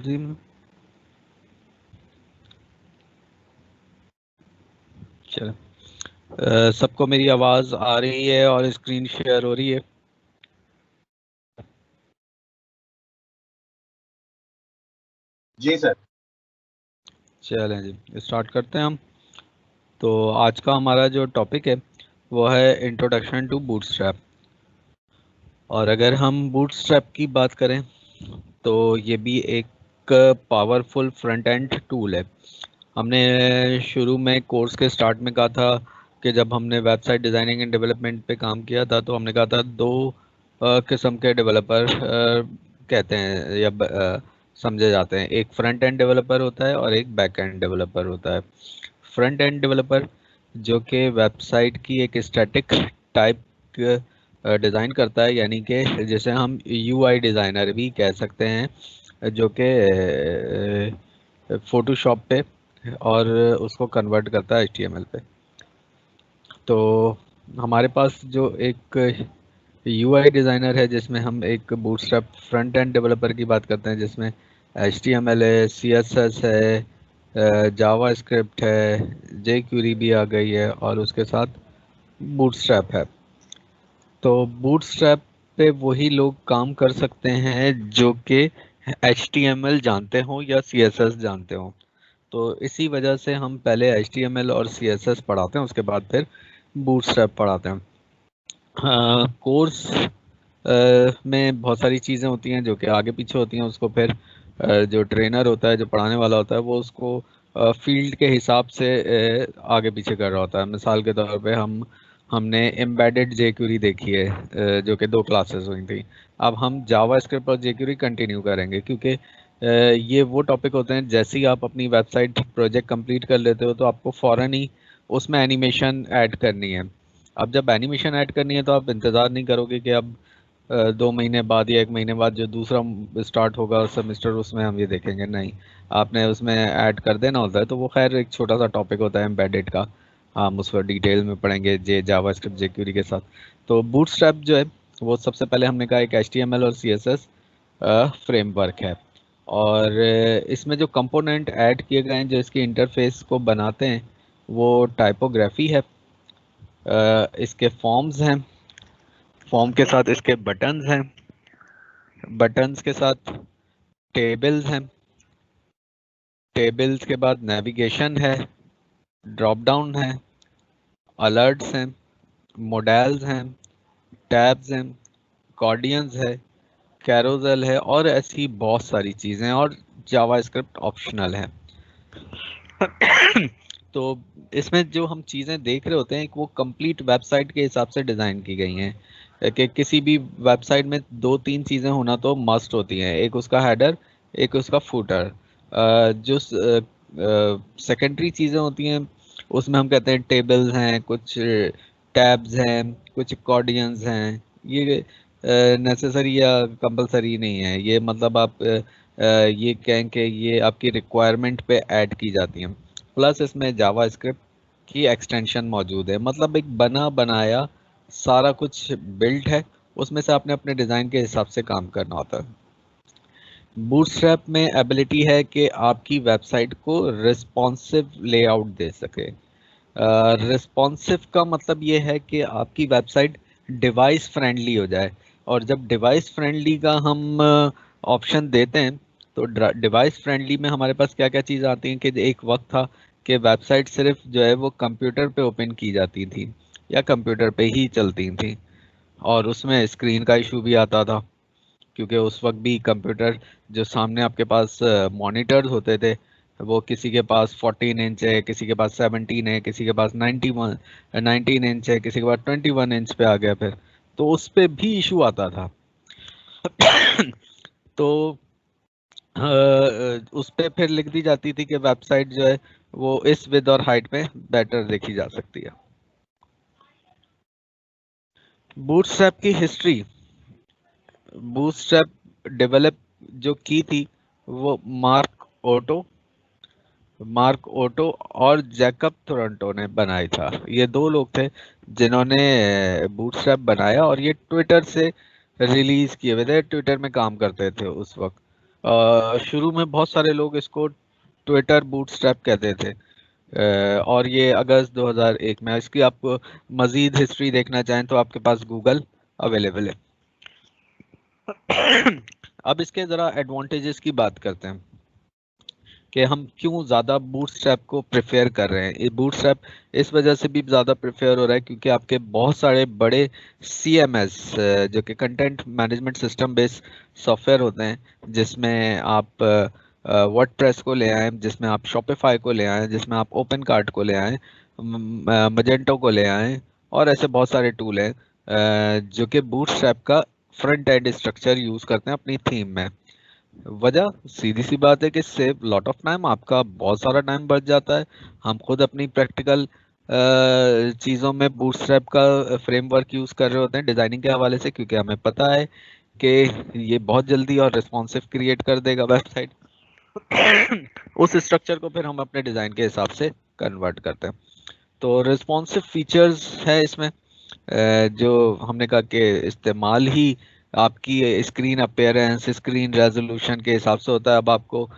जी। चलो, सबको मेरी आवाज आ रही है और स्क्रीन शेयर हो रही है? जी सर। चलें जी, स्टार्ट करते हैं हम। तो आज का हमारा जो टॉपिक है वो है इंट्रोडक्शन टू बूटस्ट्रैप। और अगर हम बूटस्ट्रैप की बात करें तो ये भी एक पावरफुल फ्रंट एंड टूल है। हमने शुरू में कोर्स के स्टार्ट में कहा था कि जब हमने वेबसाइट डिज़ाइनिंग एंड डेवलपमेंट पे काम किया था तो हमने कहा था दो किस्म के डेवलपर कहते हैं या समझे जाते हैं। एक फ्रंट एंड डेवलपर होता है और एक बैक एंड डेवलपर होता है। फ्रंट एंड डेवलपर जो कि वेबसाइट की एक स्टैटिक टाइप डिज़ाइन करता है, यानी कि जिसे हम यूआई डिज़ाइनर भी कह सकते हैं, जो कि फोटोशॉप पे और उसको कन्वर्ट करता है HTML पे। तो हमारे पास जो एक यूआई डिज़ाइनर है जिसमें हम एक बूटस्ट्रैप फ्रंट एंड डेवलपर की बात करते हैं, जिसमें HTML है, CSS है, जावा स्क्रिप्ट है, jQuery भी आ गई है और उसके साथ बूटस्ट्रैप है। तो बूटस्ट्रैप पे वही लोग काम कर सकते हैं जो कि HTML जानते हो या CSS जानते हो। तो इसी वजह से हम पहले HTML और CSS पढ़ाते हैं, उसके बाद फिर बूटस्ट्रैप पढ़ाते हैं। कोर्स में बहुत सारी चीज़ें होती हैं जो कि आगे पीछे होती हैं। उसको फिर जो ट्रेनर होता है, जो पढ़ाने वाला होता है, वो उसको फील्ड के हिसाब से आगे पीछे कर रहा होता है। मिसाल के तौर पे हमने एम्बेडेड jQuery देखी है, जो कि 2 क्लासेस हुई थी। अब हम जावा स्क्रिप्ट और jQuery कंटिन्यू करेंगे, क्योंकि ये वो टॉपिक होते हैं जैसे ही आप अपनी वेबसाइट प्रोजेक्ट कंप्लीट कर लेते हो तो आपको फ़ौरन ही उसमें एनिमेशन ऐड करनी है। अब जब एनिमेशन ऐड करनी है तो आप इंतज़ार नहीं करोगे कि अब 2 महीने बाद या 1 महीने बाद जो दूसरा स्टार्ट होगा सेमेस्टर उसमें हम ये देखेंगे। नहीं, आपने उसमें ऐड कर देना होता है। तो वो खैर एक छोटा सा टॉपिक होता है एम्बेडेड का, हम उस पर डिटेल में पढ़ेंगे जावास्क्रिप्ट jQuery के साथ। तो बूटस्ट्रैप जो है वो सबसे पहले हमने कहा एक HTML और CSS फ्रेमवर्क है। और इसमें जो कंपोनेंट ऐड किए गए हैं जो इसकी इंटरफेस को बनाते हैं वो टाइपोग्राफी है, इसके फॉर्म्स हैं, फॉर्म के साथ इसके बटन्स हैं, बटन्स के साथ टेबल्स हैं, टेबल्स के बाद नेविगेशन है, ड्रॉप डाउन है, अलर्ट्स हैं, मॉडल्स हैं, टैब्स हैं, कॉर्डियंस है, कैरोसेल है और ऐसी बहुत सारी चीज़ें, और जावास्क्रिप्ट ऑप्शनल है। तो इसमें जो हम चीज़ें देख रहे होते हैं वो कंप्लीट वेबसाइट के हिसाब से डिज़ाइन की गई हैं कि किसी भी वेबसाइट में 2-3 चीज़ें होना तो मस्ट होती हैं। एक उसका हेडर, एक उसका फूटर। जो सेकेंडरी चीज़ें होती हैं उसमें हम कहते हैं टेबल्स हैं, कुछ टैब्स हैं, कुछ अकॉर्डियंस हैं। ये नेसेसरी या कंपलसरी नहीं है, ये मतलब आप ये कहें कि ये आपकी रिक्वायरमेंट पे ऐड की जाती हैं। प्लस इसमें जावा स्क्रिप्ट की एक्सटेंशन मौजूद है, मतलब एक बना बनाया सारा कुछ बिल्ट है, उसमें से आपने अपने डिज़ाइन के हिसाब से काम करना होता है। बूटस्ट्रैप में एबिलिटी है कि आपकी वेबसाइट को रिस्पॉन्सिव लेआउट दे सके। रिस्पॉन्सिव का मतलब ये है कि आपकी वेबसाइट डिवाइस फ्रेंडली हो जाए। और जब डिवाइस फ्रेंडली का हम ऑप्शन देते हैं तो डिवाइस फ्रेंडली में हमारे पास क्या क्या चीज़ आती हैं कि एक वक्त था कि वेबसाइट सिर्फ जो है वो कंप्यूटर पे ओपन की जाती थी या कंप्यूटर पे ही चलती थी, और उसमें स्क्रीन का इशू भी आता था, क्योंकि उस वक्त भी कंप्यूटर जो सामने आपके पास मॉनिटर्स होते थे वो किसी के पास 14 इंच है, किसी के पास 17 है, किसी के पास 19 इंच है, किसी के पास 21 इंच पे आ गया फिर, तो उस पे भी इशू आता था। तो उस पे फिर लिख दी जाती थी कि वेबसाइट जो है वो इस विड्थ और हाइट में बेटर देखी जा सकती है। बूटस्ट्रैप की हिस्ट्री, बूटस्ट्रैप डेवलप जो की थी वो मार्क ओटो और जैकब टोरंटो ने बनाई था। ये 2 लोग थे जिन्होंने बूटस्ट्रैप बनाया, और ये ट्विटर से रिलीज किए हुए थे, ट्विटर में काम करते थे उस वक्त। शुरू में बहुत सारे लोग इसको ट्विटर बूटस्ट्रैप कहते थे, और ये अगस्त 2001 में। इसकी आप मजीद हिस्ट्री देखना चाहें तो आपके पास गूगल अवेलेबल है। अब इसके ज़रा एडवांटेजेस की बात करते हैं कि हम क्यों ज़्यादा बूटस्ट्रैप को प्रेफर कर रहे हैं। ये बूटस्ट्रैप इस वजह से भी ज़्यादा प्रेफर हो रहा है क्योंकि आपके बहुत सारे बड़े CMS जो कि content management system based software होते हैं, जिसमें आप वर्डप्रेस को ले आएँ, जिसमें आप शॉपिफाई को ले आएँ, जिसमें आप ओपन कार्ट को ले आएँ, मजेंटो को ले आएँ, और ऐसे बहुत सारे टूल हैं जो कि बूटस्ट्रैप का फ्रंट एंड स्ट्रक्चर यूज़ करते हैं अपनी थीम में। वजह सीधी सी बात है कि सेव लॉट ऑफ टाइम, आपका बहुत सारा टाइम बच जाता है। हम खुद अपनी प्रैक्टिकल चीज़ों में बूटस्ट्रैप का फ्रेमवर्क यूज़ कर रहे होते हैं डिज़ाइनिंग के हवाले से, क्योंकि हमें पता है कि ये बहुत जल्दी और रिस्पॉन्सिव क्रिएट कर देगा वेबसाइट। उस स्ट्रक्चर को फिर हम अपने डिज़ाइन के हिसाब से कन्वर्ट करते हैं। तो रिस्पॉन्सिव फीचर्स है इसमें, जो हमने कहा कि इस्तेमाल ही आपकी स्क्रीन अपीयरेंस, स्क्रीन रेजोल्यूशन के हिसाब से होता है। अब आपको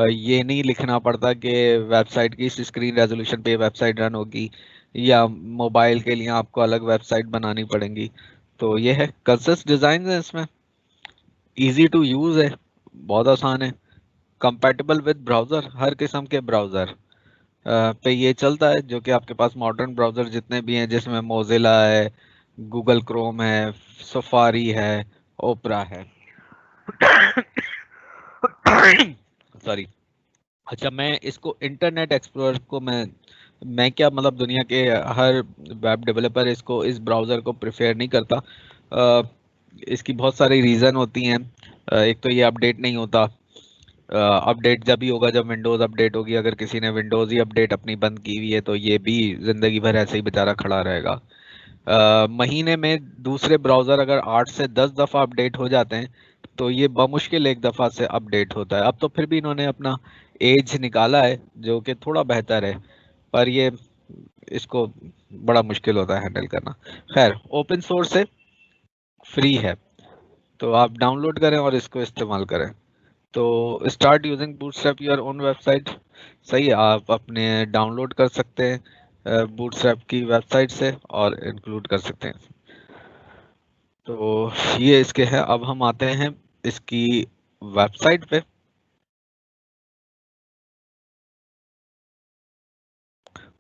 ये नहीं लिखना पड़ता कि वेबसाइट की इस स्क्रीन रेजोल्यूशन पे वेबसाइट रन होगी, या मोबाइल के लिए आपको अलग वेबसाइट बनानी पड़ेगी। तो ये है कंसिस्ट डिज़ाइन है इसमें, इजी टू यूज़ है, बहुत आसान है, कंपैटिबल विद ब्राउज़र, हर किस्म के ब्राउज़र पे ये चलता है, जो कि आपके पास मॉडर्न ब्राउज़र जितने भी हैं, जिसमें मोजिला है, गूगल क्रोम है, सफारी है, ओपरा है। सॉरी। अच्छा, मैं इसको इंटरनेट एक्सप्लोरर को मैं क्या मतलब दुनिया के हर वेब डेवलपर इसको इस ब्राउज़र को प्रेफर नहीं करता। इसकी बहुत सारी रीज़न होती हैं। एक तो ये अपडेट नहीं होता। अपडेट जब ही होगा जब विंडोज़ अपडेट होगी। अगर किसी ने विंडोज़ ही अपडेट अपनी बंद की हुई है तो ये भी ज़िंदगी भर ऐसे ही बेचारा खड़ा रहेगा। महीने में दूसरे ब्राउज़र अगर 8 से 10 दफ़ा अपडेट हो जाते हैं तो ये बमुश्किल एक दफ़ा से अपडेट होता है। अब तो फिर भी इन्होंने अपना एज निकाला है जो कि थोड़ा बेहतर है, पर ये इसको बड़ा मुश्किल होता है हैंडल करना। खैर, ओपन सोर्स है, फ्री है, तो आप डाउनलोड करें और इसको इस्तेमाल करें। तो start using bootstrap your own website, सही है, आप अपने डाउनलोड कर सकते हैं बूटस्ट्रैप की वेबसाइट से और इंक्लूड कर सकते हैं। तो ये इसके है। अब हम आते हैं इसकी वेबसाइट पे,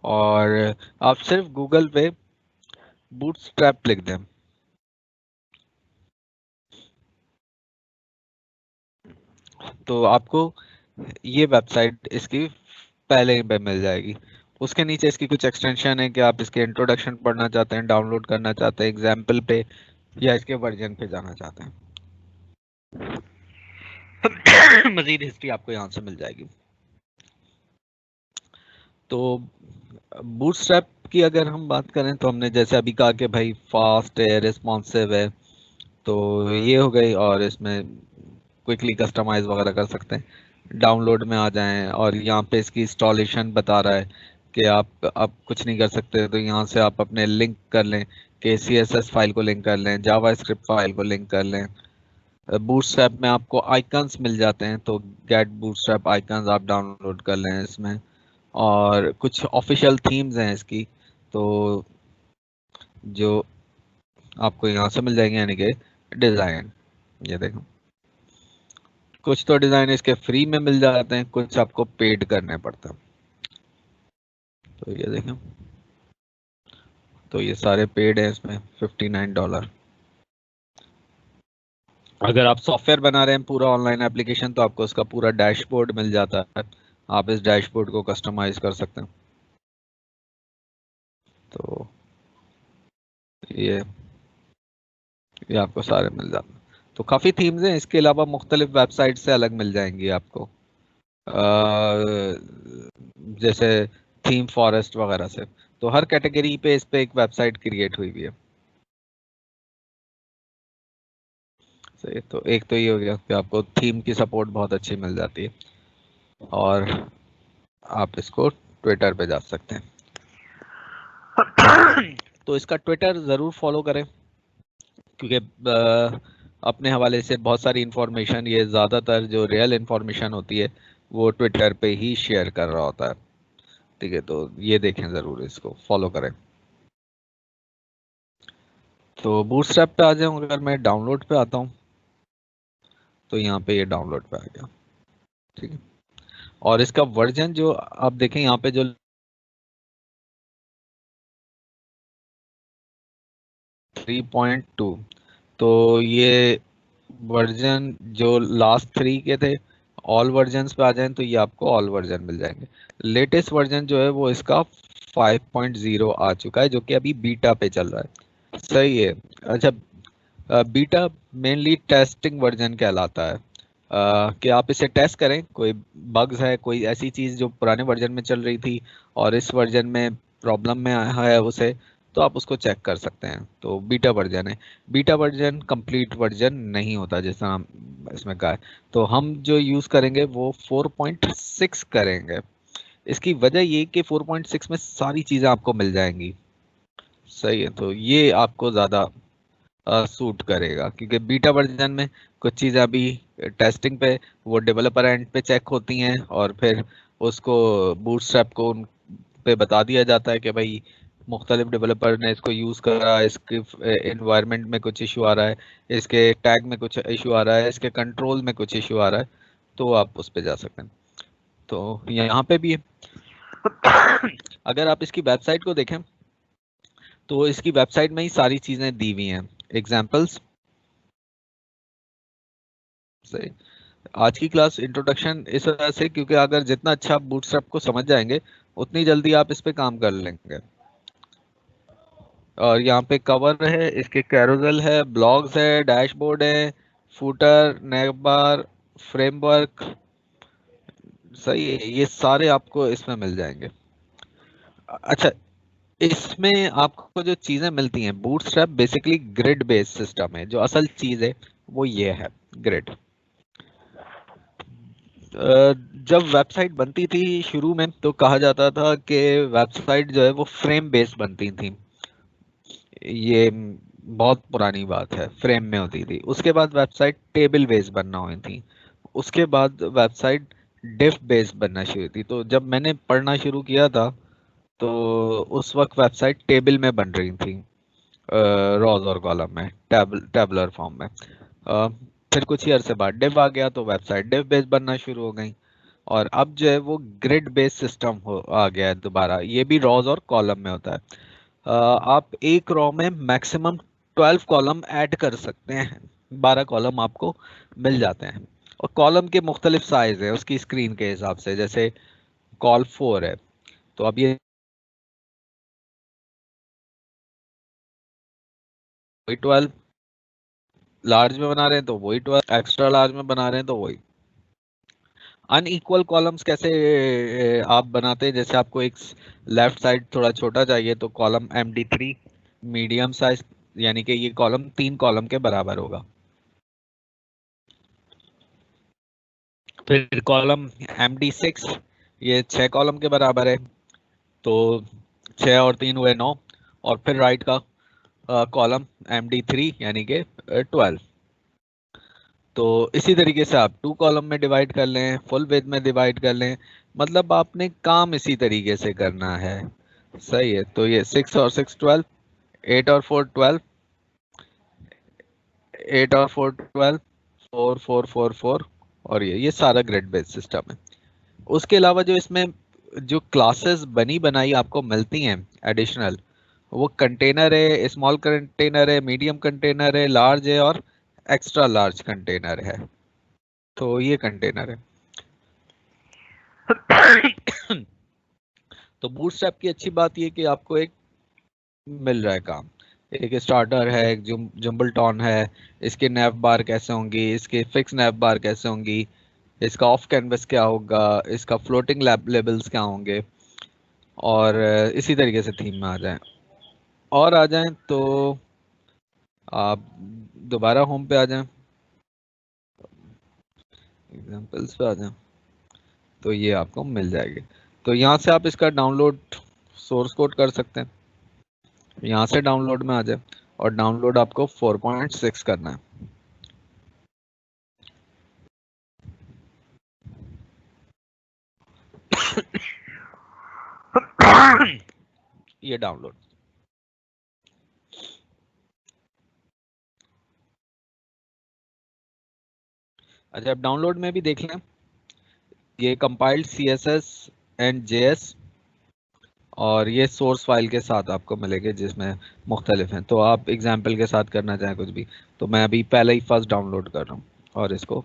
और आप सिर्फ गूगल पे बूटस्ट्रैप लिख दें तो आपको ये वेबसाइट इसकी पहले पे मिल जाएगी। उसके नीचे इसकी कुछ एक्सटेंशन है कि आप इसके इंट्रोडक्शन पढ़ना चाहते हैं, डाउनलोड करना चाहते हैं एग्जाम्पल पे, या इसके वर्जन पे जाना चाहते हैं। मजीद हिस्ट्री आपको यहाँ से मिल जाएगी। तो बूटस्ट्रैप की अगर हम बात करें तो हमने जैसे अभी कहा कि भाई फास्ट है, रिस्पॉन्सिव है, तो ये हो गई, और इसमें क्विकली कस्टमाइज वगैरह कर सकते हैं। डाउनलोड में आ जाएं और यहाँ पे इसकी इंस्टॉलेशन बता रहा है कि आप कुछ नहीं कर सकते, तो यहाँ से आप अपने लिंक कर लें कि CSS फाइल को लिंक कर लें, जावा स्क्रिप्ट फाइल को लिंक कर लें। बूटस्ट्रैप में आपको आइकन्स मिल जाते हैं, तो गेट बूटस्ट्रैप आइकन्स आप डाउनलोड कर लें इसमें, और कुछ ऑफिशियल थीम्स हैं इसकी, तो जो आपको यहाँ से मिल जाएंगे, यानी कि डिज़ाइन। ये देखो, कुछ तो डिज़ाइन इसके फ्री में मिल जाते हैं, कुछ आपको पेड करने पड़ते हैं। तो ये देखें, तो ये सारे पेड हैं, इसमें $59। अगर आप सॉफ्टवेयर बना रहे हैं पूरा ऑनलाइन एप्लीकेशन, तो आपको उसका पूरा डैशबोर्ड मिल जाता है, आप इस डैशबोर्ड को कस्टमाइज कर सकते हैं। तो ये आपको सारे मिल जाते हैं। तो काफ़ी थीम्स हैं, इसके अलावा मुख्तलिफ वेबसाइट से अलग मिल जाएंगी आपको, जैसे थीम फॉरेस्ट वगैरह से। तो हर कैटेगरी पे इस पे एक वेबसाइट क्रिएट हुई हुई है। सही, तो एक तो ये हो गया कि आपको थीम की सपोर्ट बहुत अच्छी मिल जाती है, और आप इसको ट्विटर पे जा सकते हैं। तो इसका ट्विटर ज़रूर फॉलो करें, क्योंकि अपने हवाले से बहुत सारी इंफॉर्मेशन, ये ज़्यादातर जो रियल इंफॉर्मेशन होती है वो ट्विटर पे ही शेयर कर रहा होता है। ठीक है, तो ये देखें ज़रूर, इसको फॉलो करें। तो बूटस्ट्रैप पे आ जाऊँ, अगर मैं डाउनलोड पे आता हूँ तो यहाँ पे ये डाउनलोड पे आ गया। ठीक है, और इसका वर्जन जो आप देखें यहाँ पे जो 3.2, तो ये वर्जन जो लास्ट 3 के थे, ऑल वर्जन्स पे आ जाएं तो ये आपको ऑल वर्जन मिल जाएंगे। लेटेस्ट वर्जन जो है वो इसका 5.0 आ चुका है, जो कि अभी बीटा पे चल रहा है। सही है। अच्छा, बीटा मेनली टेस्टिंग वर्जन कहलाता है, कि आप इसे टेस्ट करें, कोई बग्स है, कोई ऐसी चीज़ जो पुराने वर्जन में चल रही थी और इस वर्जन में प्रॉब्लम में आया है उसे, तो आप उसको चेक कर सकते हैं। तो बीटा वर्जन है। बीटा वर्जन कंप्लीट वर्जन नहीं होता जैसा हम इसमें कहा है। तो हम जो यूज़ करेंगे वो 4.6 करेंगे। इसकी वजह ये कि 4.6 में सारी चीज़ें आपको मिल जाएंगी। सही है, तो ये आपको ज़्यादा सूट करेगा, क्योंकि बीटा वर्जन में कुछ चीज़ें अभी टेस्टिंग पे, वो डेवलपर एंड पे चेक होती हैं और फिर उसको बूटस्ट्रैप को उन पे बता दिया जाता है कि भाई मुख्तलिफ डेवलपर ने इसको यूज़ करा, इसके इन्वायरमेंट में कुछ इशू आ रहा है, इसके टैग में कुछ इशू आ रहा है, इसके कंट्रोल में कुछ इशू आ रहा है, तो आप उस पर जा सकते हैं। तो यहाँ पे भी अगर आप इसकी वेबसाइट को देखें तो इसकी वेबसाइट में ही सारी चीज़ें दी हुई हैं, एग्जाम्पल्स। सही। आज की क्लास इंट्रोडक्शन इस वजह से, क्योंकि अगर जितना अच्छा आप बूटस्ट्रैप को समझ जाएंगे उतनी जल्दी आप इस पे काम कर लेंगे। और यहाँ पे कवर है, इसके कैरोसेल है, ब्लॉग्स है, डैशबोर्ड है, फूटर, नेविबार, फ्रेमवर्क। सही है, ये सारे आपको इसमें मिल जाएंगे। अच्छा, इसमें आपको जो चीज़ें मिलती हैं, bootstrap basically grid based system है। जो असल चीज़ है वो ये है, ग्रिड। जब वेबसाइट बनती थी शुरू में तो कहा जाता था कि वेबसाइट जो है वो फ्रेम बेस्ड बनती थी। ये बहुत पुरानी बात है, फ्रेम में होती थी। उसके बाद वेबसाइट टेबल बेस्ड बनना हुई थी। उसके बाद वेबसाइट डिफ बेस्ड बनना शुरू थी। तो जब मैंने पढ़ना शुरू किया था तो उस वक्त वेबसाइट टेबल में बन रही थी, रॉज और कॉलम में, टेबलर फॉर्म में। फिर कुछ ही अरसे बाद डिव आ गया तो वेबसाइट डिव बेस्ड बनना शुरू हो गई। और अब जो है वो ग्रिड बेस्ड सिस्टम हो आ गया है दोबारा। ये भी रॉज और कॉलम में होता है। आप एक रॉ में मैक्सिमम 12 कॉलम ऐड कर सकते हैं, 12 कॉलम आपको मिल जाते हैं। और कॉलम के मुख्तलिफ साइज है उसकी स्क्रीन के हिसाब से, जैसे कॉल 4 है तो अब ये वही 12, लार्ज में बना रहे हैं तो वही 12, एक्स्ट्रा लार्ज में बना रहे हैं तो वही। अनइक्वल कॉलम्स कैसे आप बनाते हैं, जैसे आपको एक लेफ्ट साइड थोड़ा छोटा चाहिए तो कॉलम MD3 मीडियम साइज, यानी कि ये कॉलम 3 कॉलम के बराबर होगा। फिर कॉलम MD6, ये 6 कॉलम के बराबर है, तो 6 और 3 हुए 9। और फिर राइट का कॉलम MD3 यानी कि 12। तो इसी तरीके से आप 2 कॉलम में डिवाइड कर लें, फुल विड्थ में डिवाइड कर लें, मतलब आपने काम इसी तरीके से करना है। सही है, तो ये 6 और 6 12, 8 और 4 12, 8 और 4 12, 4 4 4 4, और ये सारा ग्रिड बेस्ड सिस्टम है। उसके अलावा जो इसमें जो क्लासेस बनी बनाई आपको मिलती हैं एडिशनल, वो कंटेनर है, स्मॉल कंटेनर है, मीडियम कंटेनर है, लार्ज है और एक्स्ट्रा लार्ज कंटेनर है। तो ये कंटेनर है। तो बूटस्ट्रैप की अच्छी बात ये कि आपको एक मिल रहा है काम। एक स्टार्टर है, एक जुम्बलटॉन है, इसके नैव बार कैसे होंगी, इसके फिक्स नैव बार कैसे होंगी, इसका ऑफ कैनवस क्या होगा, इसका फ्लोटिंग लेबल्स क्या होंगे, और इसी तरीके से थीम में आ जाएं। और आ जाएं तो आप दोबारा होम पे आ जाएं, एग्जांपल्स पे आ जाएं, तो ये आपको मिल जाएगी। तो यहाँ से आप इसका डाउनलोड सोर्स कोड कर सकते हैं, यहाँ से डाउनलोड में आ जाए। और डाउनलोड आपको 4.6 करना है। ये डाउनलोड। अच्छा, अब डाउनलोड में भी देख लें, ये कंपाइल्ड CSS एंड JS और ये सोर्स फाइल के साथ आपको मिलेंगे जिसमें मुख्तलिफ हैं। तो आप एग्जाम्पल के साथ करना चाहें कुछ भी, तो मैं अभी पहले ही फर्स्ट डाउनलोड कर रहा हूँ और इसको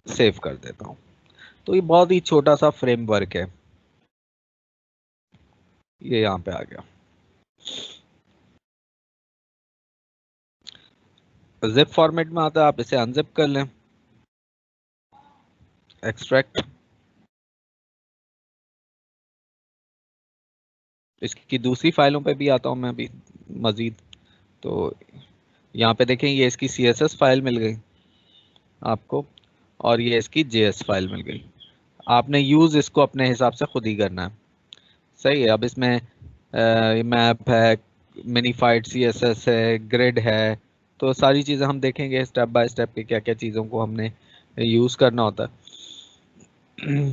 सेव कर देता हूँ। तो ये बहुत ही छोटा सा फ्रेमवर्क है, ये यहाँ पे आ गया। जिप फॉर्मेट में आता है, आप इसे अनजिप कर लें, एक्सट्रैक्ट। इसकी दूसरी फाइलों पे भी आता हूँ मैं अभी मजीद। तो यहाँ पे देखें, ये इसकी CSS फाइल मिल गई आपको और ये इसकी JS फाइल मिल गई। आपने यूज इसको अपने हिसाब से खुद ही करना है, सही है। अब इसमें मैप है, मिनीफाइड CSS है, ग्रिड है, तो सारी चीज़ें हम देखेंगे स्टेप बाय स्टेप कि क्या क्या चीज़ों को हमने यूज़ करना होता है।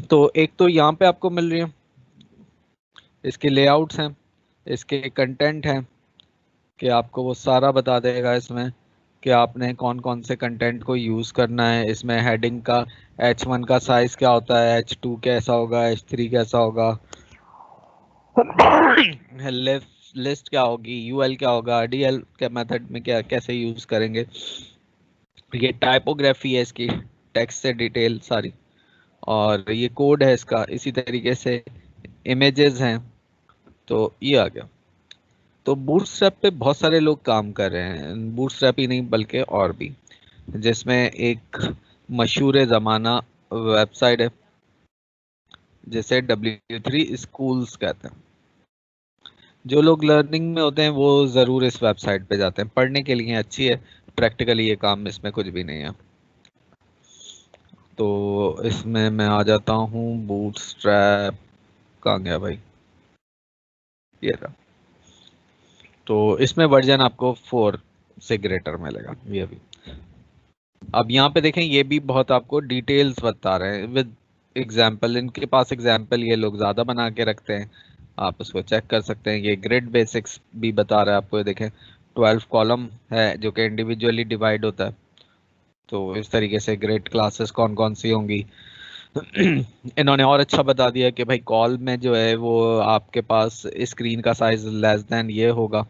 तो एक तो यहाँ पे आपको मिल रही है, इसके लेआउट्स हैं, इसके कंटेंट हैं कि आपको वो सारा बता देगा इसमें कि आपने कौन कौन से कंटेंट को यूज़ करना है। इसमें हेडिंग का H1 का साइज़ क्या होता है, H2 कैसा होगा, H3 कैसा होगा, लिस्ट क्या होगी, UL क्या होगा, DL के मेथड में क्या कैसे यूज़ करेंगे। ये टाइपोग्राफी है इसकी, टेक्स्ट से डिटेल सारी, और ये कोड है इसका। इसी तरीके से इमेजेस हैं। तो ये आ गया। तो बूटस्ट्रैप पे बहुत सारे लोग काम कर रहे हैं, बूटस्ट्रैप ही नहीं बल्कि और भी, जिसमें एक मशहूर ज़माना वेबसाइट है जिसे W3 स्कूल्स कहते हैं। जो लोग लर्निंग में होते हैं वो ज़रूर इस वेबसाइट पे जाते हैं, पढ़ने के लिए अच्छी है, प्रैक्टिकली ये काम इसमें कुछ भी नहीं है। तो इसमें मैं आ जाता हूँ, बूटस्ट्रैप कहाँ गया भाई, ये रहा। तो इसमें वर्जन आपको 4 से ग्रेटर मिलेगा ये भी। अब यहाँ पे देखें, ये भी बहुत आपको डिटेल्स बता रहे हैं विद एग्जाम्पल। इनके पास एग्जाम्पल ये लोग ज़्यादा बना के रखते हैं, आप उसको चेक कर सकते हैं। ये ग्रिड बेसिक्स भी बता रहा है आपको, ये देखें 12 कॉलम है जो कि इंडिविजुअली डिवाइड होता है। तो इस तरीके से ग्रिड क्लासेस कौन कौन सी होंगी। इन्होंने और अच्छा बता दिया कि भाई कॉल में जो है वो आपके पास स्क्रीन का साइज लेस देन ये होगा,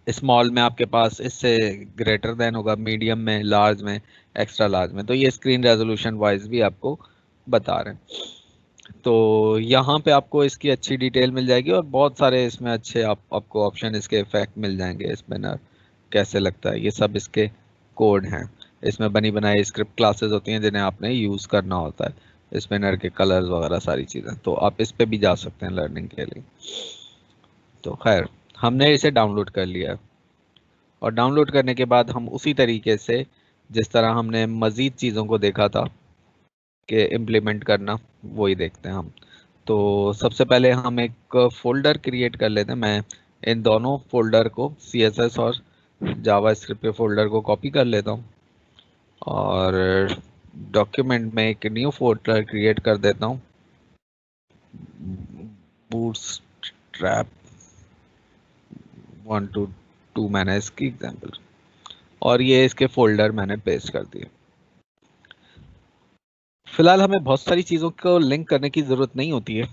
स्मॉल में आपके पास इससे ग्रेटर देन होगा, मीडियम में, लार्ज में, एक्स्ट्रा लार्ज में। तो ये स्क्रीन रेजोल्यूशन वाइज भी आपको बता रहे हैं। तो यहाँ पे आपको इसकी अच्छी डिटेल मिल जाएगी और बहुत सारे इसमें अच्छे आपको ऑप्शन, इसके इफेक्ट मिल जाएंगे, स्पिनर कैसे लगता है, ये सब इसके कोड हैं। इसमें बनी बनाई स्क्रिप्ट क्लासेस होती हैं जिन्हें आपने यूज़ करना होता है, स्पिनर के कलर्स वगैरह सारी चीज़ें। तो आप इस पे भी जा सकते हैं लर्निंग के लिए। तो खैर, हमने इसे डाउनलोड कर लिया और डाउनलोड करने के बाद हम उसी तरीके से जिस तरह हमने मज़ीद चीज़ों को देखा था कि इम्प्लीमेंट करना, वही देखते हैं हम। तो सबसे पहले हम एक फोल्डर क्रिएट कर लेते हैं। मैं इन दोनों फोल्डर को, CSS और जावा स्क्रिप्ट के फोल्डर को कॉपी कर लेता हूँ और डॉक्यूमेंट में एक न्यू फोल्डर क्रिएट कर देता हूँ, बूटस्ट्रैप 1 to 2 मैंने इसकी एग्जांपल, और ये इसके फोल्डर मैंने पेस्ट कर दिए। फिलहाल हमें बहुत सारी चीज़ों को लिंक करने की ज़रूरत नहीं होती है,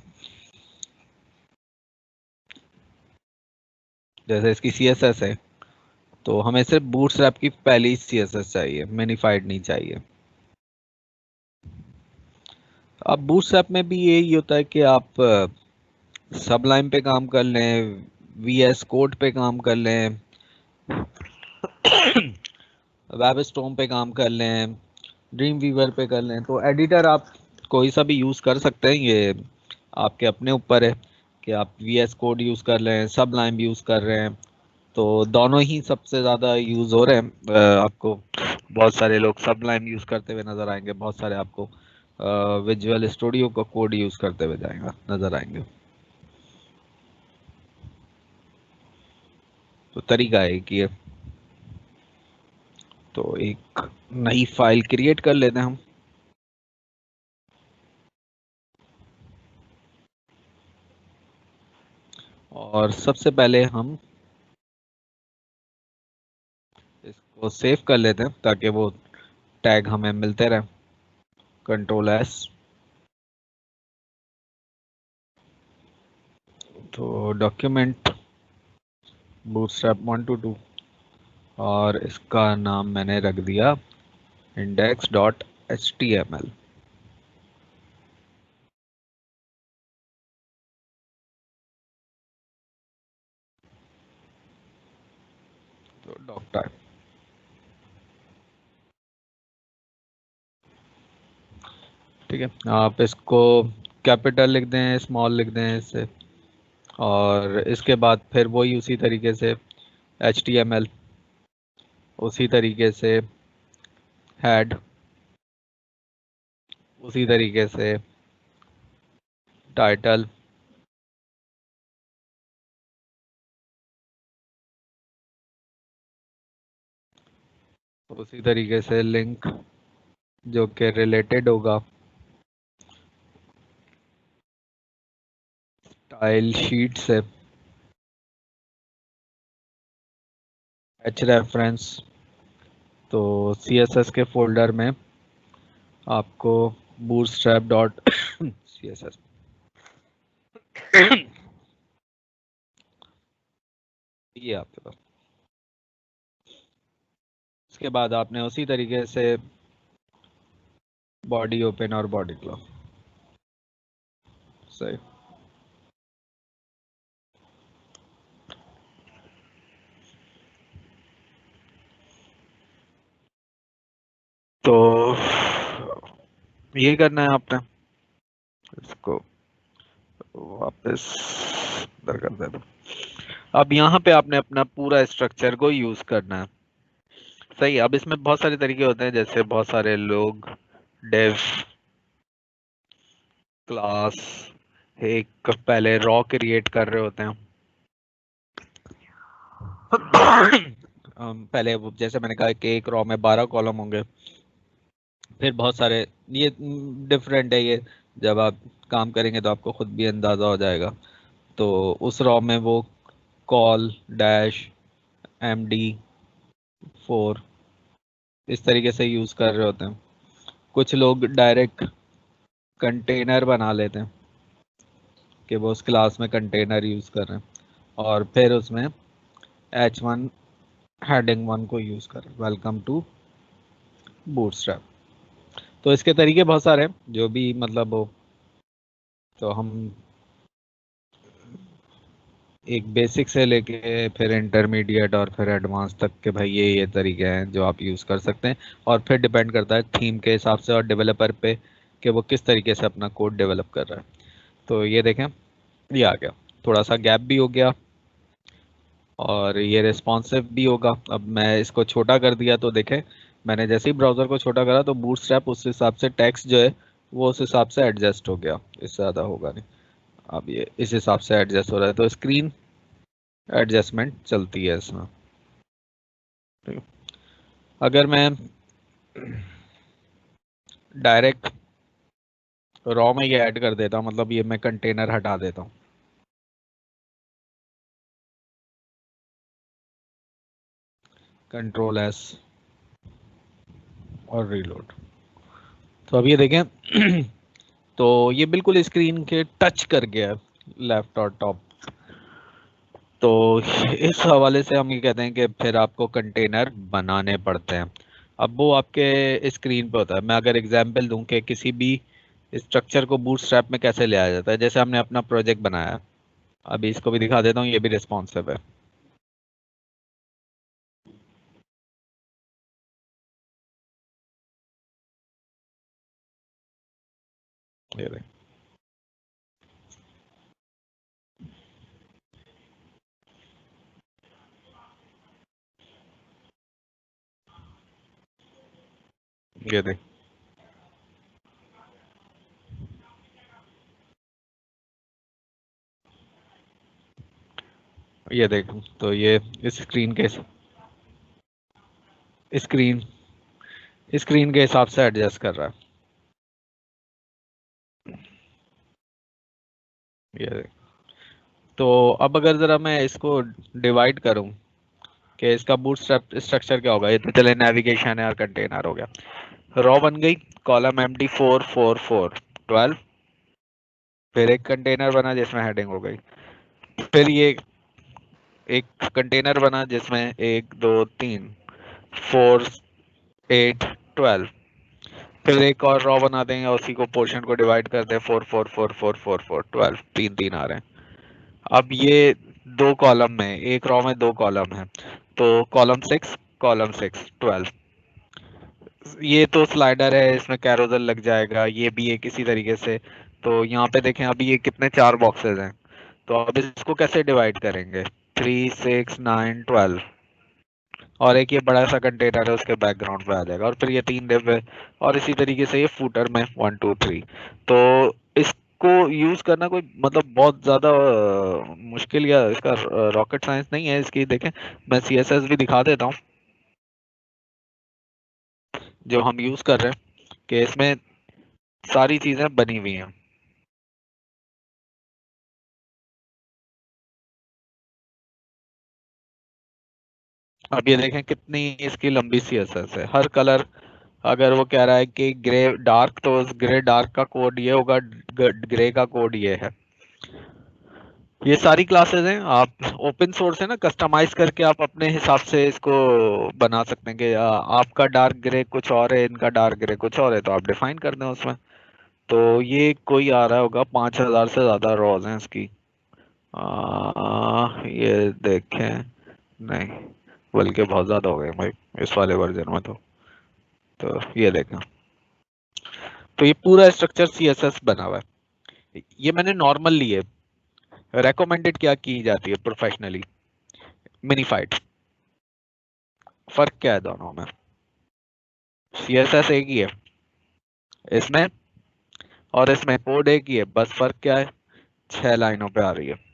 जैसे इसकी CSS है तो हमें सिर्फ बूटस्ट्रैप की पहली CSS चाहिए, मिनीफाइड नहीं चाहिए। अब बूटस्ट्रैप में भी यही होता है कि आप सबलाइम पे काम कर लें, VS कोड पे काम कर लें, वेब स्टॉर्म पे काम कर लें, ड्रीम वीवर पे कर लें। तो एडिटर आप कोई सा भी यूज़ कर सकते हैं, ये आपके अपने ऊपर है कि आप VS कोड यूज़ कर लें, सबलाइम यूज़ कर रहे हैं। तो दोनों ही सबसे ज़्यादा यूज़ हो रहे हैं। आपको बहुत सारे लोग सबलाइम यूज़ करते हुए नज़र आएंगे, बहुत सारे आपको विजुअल स्टूडियो का कोड यूज़ करते हुए जाएगा नज़र आएंगे। तो तरीका है कि तो एक नई फाइल क्रिएट कर लेते हैं हम। और सबसे पहले हम इसको सेव कर लेते हैं ताकि वो टैग हमें मिलते रहे। Control S. तो डॉक्यूमेंट बूटस्ट्रैप 122 और इसका नाम मैंने रख दिया index.html। तो डॉक टाइप, ठीक है। आप इसको कैपिटल लिख दें, स्मॉल लिख दें इससे, और इसके बाद फिर वही उसी तरीके से HTML, उसी तरीके से हेड, उसी तरीके से टाइटल, उसी तरीके से लिंक जो कि रिलेटेड होगा स्टाइल शीट से, एच रेफरेंस। तो CSS के फोल्डर में आपको बूटस्ट्रैप डॉट CSS ये आपके पास। इसके बाद आपने उसी तरीके से बॉडी ओपन और बॉडी क्लोज, सही। तो ये करना है आपने, इसको वापस अंदर कर देना। अब यहाँ पे आपने अपना पूरा स्ट्रक्चर को यूज करना है, सही। अब इसमें बहुत सारे तरीके होते हैं, जैसे बहुत सारे लोग डेव क्लास एक पहले रॉ क्रिएट कर रहे होते हैं। पहले जैसे मैंने कहा कि एक रॉ में 12 कॉलम होंगे, फिर बहुत सारे, ये डिफरेंट है ये, जब आप काम करेंगे तो आपको खुद भी अंदाजा हो जाएगा। तो उस रॉ में वो कॉल डैश MD4 इस तरीके से यूज कर रहे होते हैं। कुछ लोग डायरेक्ट कंटेनर बना लेते हैं कि वो उस क्लास में कंटेनर यूज कर रहे हैं, और फिर उसमें H1 हेडिंग 1 को यूज कर रहे हैं, वेलकम टू बूटस्ट्रैप। तो इसके तरीके बहुत सारे हैं, जो भी मतलब हो। तो हम एक बेसिक से लेके फिर इंटरमीडिएट और फिर एडवांस तक के भाई ये तरीके हैं जो आप यूज़ कर सकते हैं, और फिर डिपेंड करता है थीम के हिसाब से और डेवलपर पे कि वो किस तरीके से अपना कोड डेवलप कर रहा है। तो ये देखें, ये आ गया, थोड़ा सा गैप भी हो गया और ये रिस्पॉन्सिव भी होगा। अब मैं इसको छोटा कर दिया तो देखें, मैंने जैसे ही ब्राउज़र को छोटा करा तो बूटस्ट्रैप उस हिसाब से टेक्स्ट जो है वो उस हिसाब से एडजस्ट हो गया, इससे ज़्यादा होगा नहीं। अब ये इस हिसाब से एडजस्ट हो रहा है, तो स्क्रीन एडजस्टमेंट चलती है इसमें, ठीक है। अगर मैं डायरेक्ट रॉ में ये ऐड कर देता हूँ, मतलब ये मैं कंटेनर हटा देता हूँ, कंट्रोल एस और रीलोड। तो अब ये देखें तो ये बिल्कुल स्क्रीन के टच कर गया लेफ्ट और टॉप। तो इस हवाले से हम ये कहते हैं कि फिर आपको कंटेनर बनाने पड़ते हैं। अब वो आपके स्क्रीन पे होता है। मैं अगर एग्जांपल दूं कि किसी भी स्ट्रक्चर को बूटस्ट्रैप में कैसे लिया जाता है, जैसे हमने अपना प्रोजेक्ट बनाया है, अभी इसको भी दिखा देता हूँ, ये भी रिस्पॉन्सिव है। ये देख, ये देख, ये देख। तो ये इस स्क्रीन स्क्रीन के हिसाब से एडजस्ट कर रहा है, ये देख। तो अब अगर जरा मैं इसको डिवाइड करूं कि इसका बूट स्ट्रक्चर क्या होगा, ये तो चले नेविगेशन है और कंटेनर हो गया। रॉ बन गई, कॉलम एम्प्टी 4 4 4 12। फिर एक कंटेनर बना जिसमें हेडिंग हो गई। फिर ये एक कंटेनर बना जिसमें 1 2 3 4 8 12। फिर एक और रॉ बना देंगे, उसी को पोर्शन को डिवाइड कर दें 4 4 4 4 4 4 12, तीन तीन आ रहे हैं। अब ये दो कॉलम में, एक रॉ में दो कॉलम है, तो कॉलम 6 कॉलम 6 12। ये तो स्लाइडर है, इसमें कैरोसल लग जाएगा, ये भी है किसी तरीके से। तो यहाँ पे देखें अभी ये कितने चार बॉक्सेस हैं, तो अब इसको कैसे डिवाइड करेंगे, 3 6 9 12। और एक ये बड़ा सा कंटेनर है, उसके बैकग्राउंड पे आ जाएगा, और फिर ये तीन डिब्बे, और इसी तरीके से ये फूटर में 1 2 3। तो इसको यूज करना कोई मतलब बहुत ज्यादा मुश्किल या इसका रॉकेट साइंस नहीं है इसकी। देखें मैं सीएसएस भी दिखा देता हूँ जो हम यूज कर रहे हैं, कि इसमें सारी चीजें बनी हुई हैं। अब ये देखें कितनी इसकी लंबी सीएसएस है, हर कलर। अगर वो कह रहा है कि ग्रे डार्क, तो उस ग्रे डार्क का कोड ये होगा, ग्रे का कोड ये है। ये सारी क्लासेस हैं, आप ओपन सोर्स है ना, कस्टमाइज करके आप अपने हिसाब से इसको बना सकते हैं कि आपका डार्क ग्रे कुछ और है, इनका डार्क ग्रे कुछ और है, तो आप डिफाइन कर दें उसमें। तो ये कोई आ रहा होगा 5000 से ज्यादा रॉज हैं इसकी। ये देखें, नहीं बल्कि बहुत ज्यादा हो गए भाई इस वाले वर्जन में। तो ये देखें, तो ये पूरा स्ट्रक्चर सीएसएस बना हुआ है। ये मैंने नॉर्मल लिए, रेकमेंडेड क्या की जाती है प्रोफेशनली, मिनीफाइड। फर्क क्या है दोनों में, सीएसएस एक ही है इसमें, और इसमें कोड एक ही है, बस फर्क क्या है, 6 लाइनों पे आ रही है।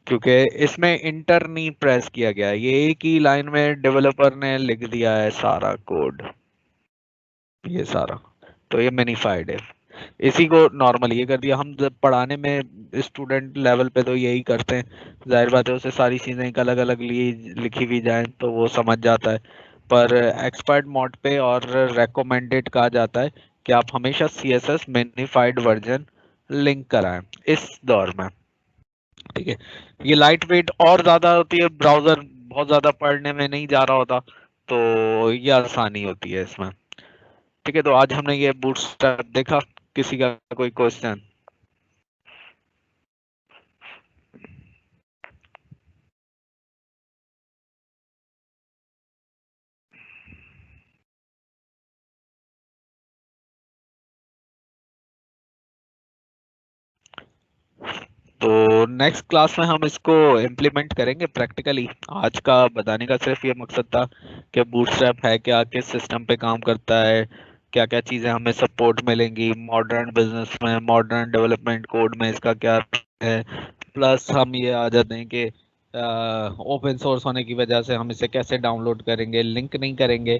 क्योंकि इसमें इंटर नहीं प्रेस किया गया है, ये एक ही लाइन में डेवलपर ने लिख दिया है सारा कोड, ये सारा। तो ये मिनीफाइड है, इसी को नॉर्मल ये कर दिया। हम जब पढ़ाने में स्टूडेंट लेवल पे तो यही करते हैं, जाहिर बात है उसे सारी चीजें एक अलग अलग लिखी हुई जाए तो वो समझ जाता है। पर एक्सपर्ट मोड पे और रेकमेंडेड कहा जाता है कि आप हमेशा सीएसएस मिनिफाइड वर्जन लिंक कराएं इस दौर में। ठीक है, ये लाइट वेट और ज्यादा होती है, ब्राउजर बहुत ज्यादा पढ़ने में नहीं जा रहा होता, तो ये आसानी होती है इसमें। ठीक है, तो आज हमने ये बूटस्ट्रैप देखा। किसी का कोई क्वेश्चन? तो नेक्स्ट क्लास में हम इसको इम्प्लीमेंट करेंगे प्रैक्टिकली। आज का बताने का सिर्फ ये मकसद था कि बूटस्ट्रैप है क्या, किस सिस्टम पे काम करता है, क्या क्या चीज़ें हमें सपोर्ट मिलेंगी मॉडर्न बिजनेस में, मॉडर्न डेवलपमेंट कोड में इसका क्या है। प्लस हम ये आ जाते हैं कि ओपन सोर्स होने की वजह से हम इसे कैसे डाउनलोड करेंगे, लिंक नहीं करेंगे,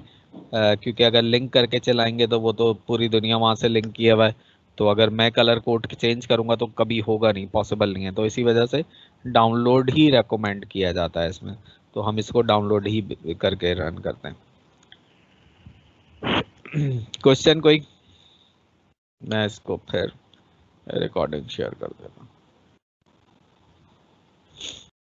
क्योंकि अगर लिंक करके चलाएंगे तो वो तो पूरी दुनिया वहाँ से लिंक किया हुआ है। तो अगर मैं कलर कोड चेंज करूंगा तो कभी होगा नहीं, पॉसिबल नहीं है। तो इसी वजह से डाउनलोड ही रेकमेंड किया जाता है इसमें। तो हम इसको डाउनलोड ही करके रन करते हैं। क्वेश्चन कोई? मैं इसको फिर रिकॉर्डिंग शेयर कर देता हूँ।